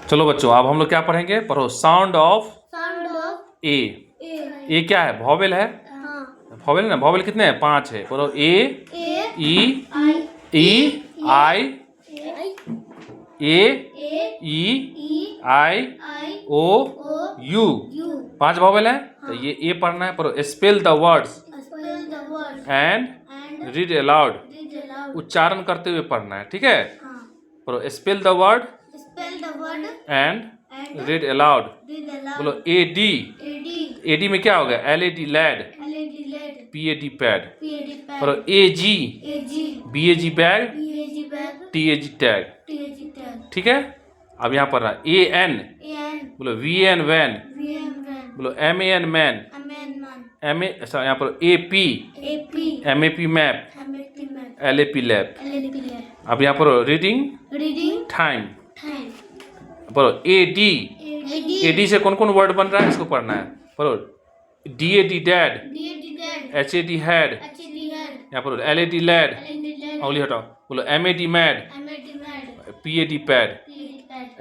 चलो बच्चों, अब हम लोग क्या पढ़ेंगे? पढ़ो साउंड ऑफ ए। ए क्या है? वॉवेल है। वॉवेल ना, वॉवेल कितने हैं? 5 है। पढ़ो ए, ई, आई, ए, ई, आई, ओ, यू। 5 वॉवेल है। तो ये ए पढ़ना है। पढ़ो spell the words and read aloud. उच्चारण करते हुए पढ़ना है, ठीक है? पढ़ो spell the word and read aloud. बोलो ए डी। ए डी में क्या हो गया? L A D lad, P A D pad. पढ़ो A G, B A G bag, T A G tag, ठीक है? अब यहाँ पर रहा ए एन। बोलो वी एन वैन। बोलो M A N man. M A यहाँ पर A P, M A P map, L A P lab. अब यहाँ पर रीडिंग टाइम। पढ़ो ए डी। ए डी से कौन कौन वर्ड बन रहा है, इसको पढ़ना है। पढ़ो D A D dad, H A D had, यहाँ पर एल ए डी लैड, उंगली हटाओ। बोलो M A D mad, P A D pad,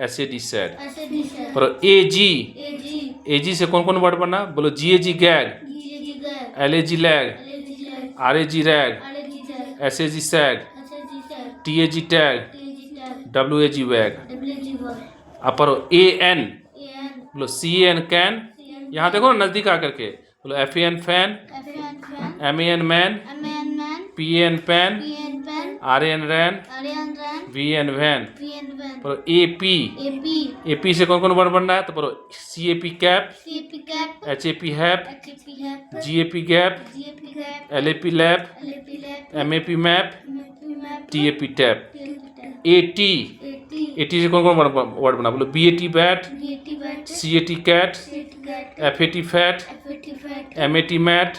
S A D sad. पढ़ो ए जी। ए जी से कौन कौन वर्ड बना? बोलो G A G gag, L A G lag, R A G rag, S A G sag, T A G tag, W A G wag. अब पढ़ो ए N. बोलो सी ए N can, यहाँ देखो ना नजदीक आकर के। बोलो F A N fan, M A N man, P A N pan, R A N ran, V N van. पढ़ो ए पी। ए पी से कौन कौन वर्ड बन रहा है? तो पढ़ो C A P cap, H A P hap, G A P gap, L A P lab, M A P map, T A P tap. A T. A T से कौन कौन वर्ड बना? बोलो B A T bat, C A T cat, F A T fat, M A T mat,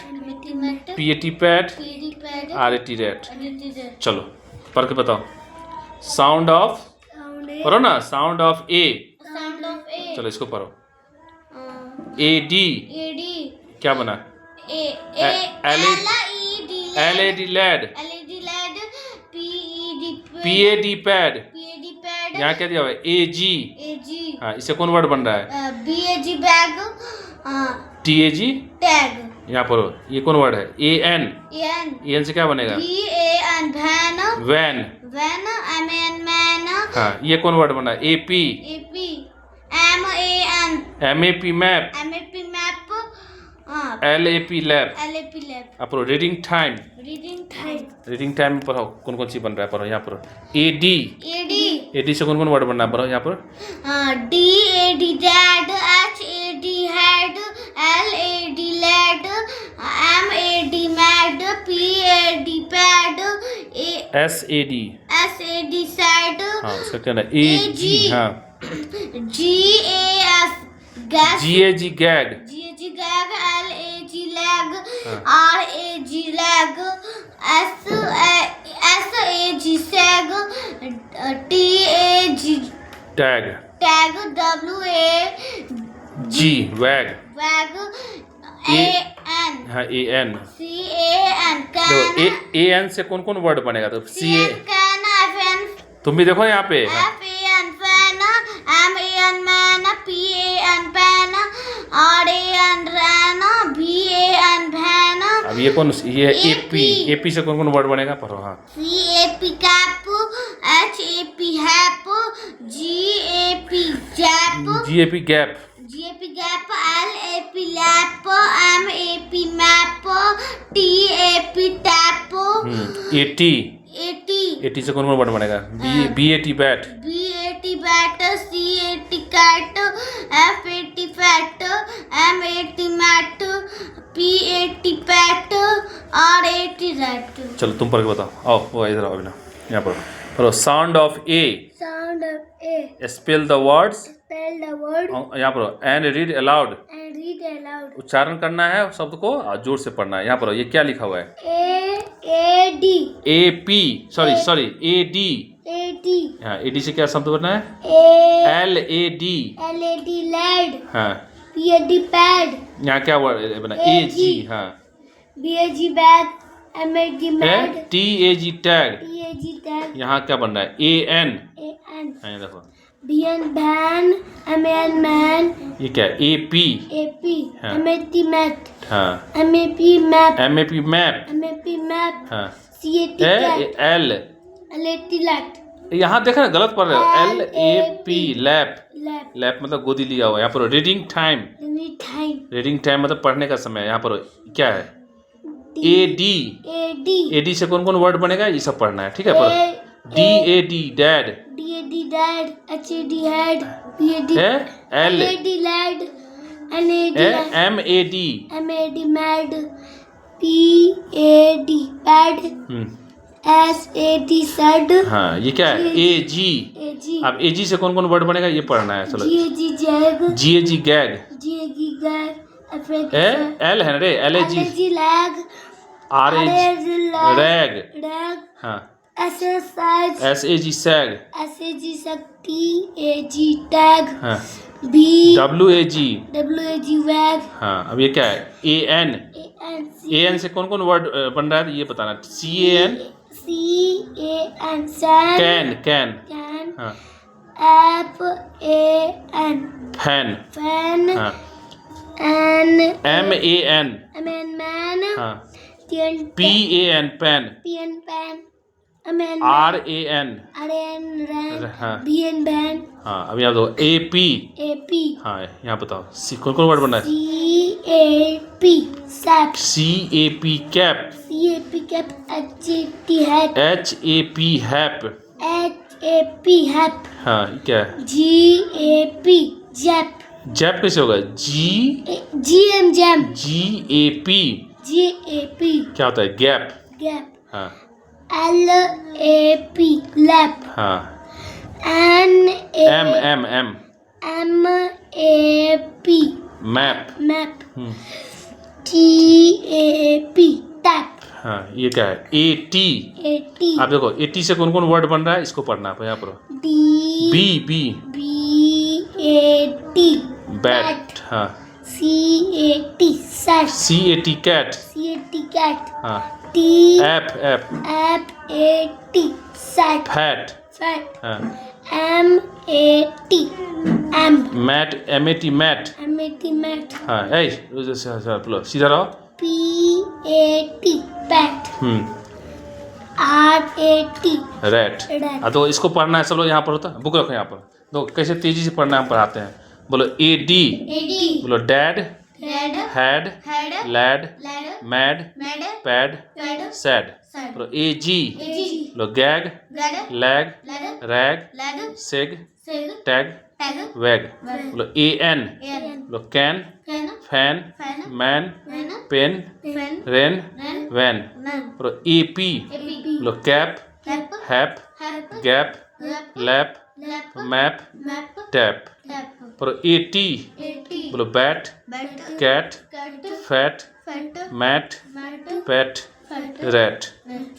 P A T pat, R A T rat. चलो पढ़ के बताओ। Sound of, पढ़ो ना, साउंड ऑफ ए। चलो इसको पढ़ो। ए डी क्या बना? L A D lad, P A D pad. यहाँ क्या दिया हुआ है? A G. हाँ, इससे कौन वर्ड बन रहा है? B A G bag, T A G tag. यहाँ पर ये कौन वर्ड है? A N. ए एन से क्या बनेगा? B A N van, van. M A N man. हाँ, ये कौन वर्ड बना? A P, M A N, M A P map, map, L A P lab. अब पढ़ो रीडिंग टाइम। रीडिंग टाइम में पढ़ो कौन कौन सी बन रहा है। पढ़ो यहाँ पर ए डी। ए डी से कौन कौन वर्ड बनना है? पढ़ो यहाँ पर D A D dad, H A D head, L A D lad, M A D mad, P A D pad, S A D sad. हाँ, उसका क्या है? A G. हाँ, G A S gas, G A G gag, gag, L A G lag, R A G lag, S A G sag, T A G tag, W A G wag, A N. हाँ, A N. C A N can. A N से कौन कौन word बनेगा? तो C A can, F N, तुम भी देखो यहाँ पे। F A N fan, M A N man, P A N pan, R A N ran, B A N van. अब ये कौन? ये ए पी। ए पी से कौन कौन वर्ड बनेगा? पढ़ो। हाँ, C A P cap, H A P hap, G A P jap, G A P gap, L A P lap, M A P map, T A P tap. A T से कौन कौन word बनेगा? B A T bat, C A T cat, F A T fat, M A T mat, P A T pat, R A T rat. चलो तुम पढ़ के बताओ। आओ वो इधर आओ अभी ना, यहाँ पढ़ो sound of A. Spell the words, यहाँ पढ़ो एंड रीड अलाउड। उच्चारण करना है शब्द को और जोर से पढ़ना है। यहाँ पढ़ो ये क्या लिखा हुआ है? A D, A P, sorry A D. हाँ, ए डी से क्या शब्द बनना है? एल ए डी लैड, हाँ, पी ए डी पैड। यहाँ क्या वर्ड बना? A G. हाँ, B A G bag, M A G mad, T A G tag. यहाँ क्या बन रहा है? A N. हाँ, देखो VN van, MAN man, ये क्या है? AP, AP, हाँ। MAT mat, हाँ, MAP map, MAP map, MAP map, हाँ, CAT cat, L, LAT lat, यहाँ देखा ना गलत पढ़ रहे हो, LAP लैप, lap, लैप मतलब गोदी लिया हुआ। यहाँ पर reading time, need time, reading time मतलब पढ़ने का समय। यहाँ पर क्या है? AD, AD, AD से कौन कौन वर्ड बनेगा ये सब पढ़ना है, ठीक है? पर DAD dad, DAD dad, HAD head, PAD L, LAD lad, NAD MAD, MAD mad, PAD pad, SAD sad, हाँ ये क्या है? AG, AG अब AG से कौन कौन वर्ड बनेगा ये पढ़ना है। चलो, GAG jag, GAG gag, GAG gag, L है ना रे, LAG, LAG lag, RAG lag, rag, rag, हाँ, SSH, SAG सैग, SAG शक्ति, AG tag, हाँ, B WAG, WAG wag, हाँ। अब ये क्या है? AN, AN से कौन कौन वर्ड बन रहा है ये बताना। CAN CAN san, can, can, can, हाँ, FAN फैन, fan, हाँ, MAN MAN, man, हाँ, PN PAN pan, PN pan, MAN RAN, RN ran, हाँ, BN ban, हाँ। अब यहाँ दो AP, AP हाँ यहाँ बताओ कौन कौन वर्ड बनना है? CAP sap, CAP cap, CAP cap, HAT hat, HAP हैप, HAP hap, हाँ ये क्या है? GAP jap, जैप कैसे होगा? GM jam, GAP GAP क्या होता है? गैप, gap, हाँ, LAP lap, हाँ, M MAP map, map, TAP tap, हाँ ये क्या है? AT, AT आप देखो 80 से कौन कौन वर्ड बन रहा है इसको पढ़ना है यहाँ पर। D B BAT बैट, हाँ, CAT sat, CAT cat, CAT cat, हाँ, T app AT sat, fat, fat, हाँ, MAT amp, mat MAT mat, MAT mat, हाँ। बोलो सीधा रहो। PAT pat, RAT rat. rat, हाँ तो इसको पढ़ना है। चलो यहाँ पर होता है, बुक रखो यहाँ पर। दो कैसे तेजी से पढ़ना है हम पढ़ाते हैं। बोलो AD, AD बोलो dad, head, had, head, lad, ladder, mad, mad, pad, pad, sad. sad, बोलो AG, AG बोलो gag, ladder, lag, ladder, rag, ladder, sag, sig, tag, tag, wag. wag, बोलो AN, AN, बोलो can, can, fan, fan, man, man, pan, fan, ran, nan, van. nan, बोलो AP, AP, बोलो cap, cap, hap, hap, gap, lap, lap, lap, map, map, tap. tap, बोलो AT, AT, बोलो bat, bat, cat, cat, fat, fat, mat, mat, pat, fat, rat. rat.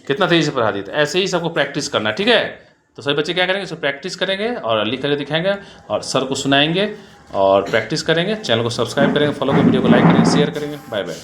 कितना तेजी से पढ़ा दिया था। ऐसे ही सबको प्रैक्टिस करना, ठीक है? तो सभी बच्चे क्या करेंगे, इसको प्रैक्टिस करेंगे और लिख कर दिखाएंगे और सर को सुनाएंगे और प्रैक्टिस करेंगे। चैनल को सब्सक्राइब करेंगे, फॉलो करेंगे, वीडियो को लाइक करेंगे, शेयर करेंगे। Bye bye.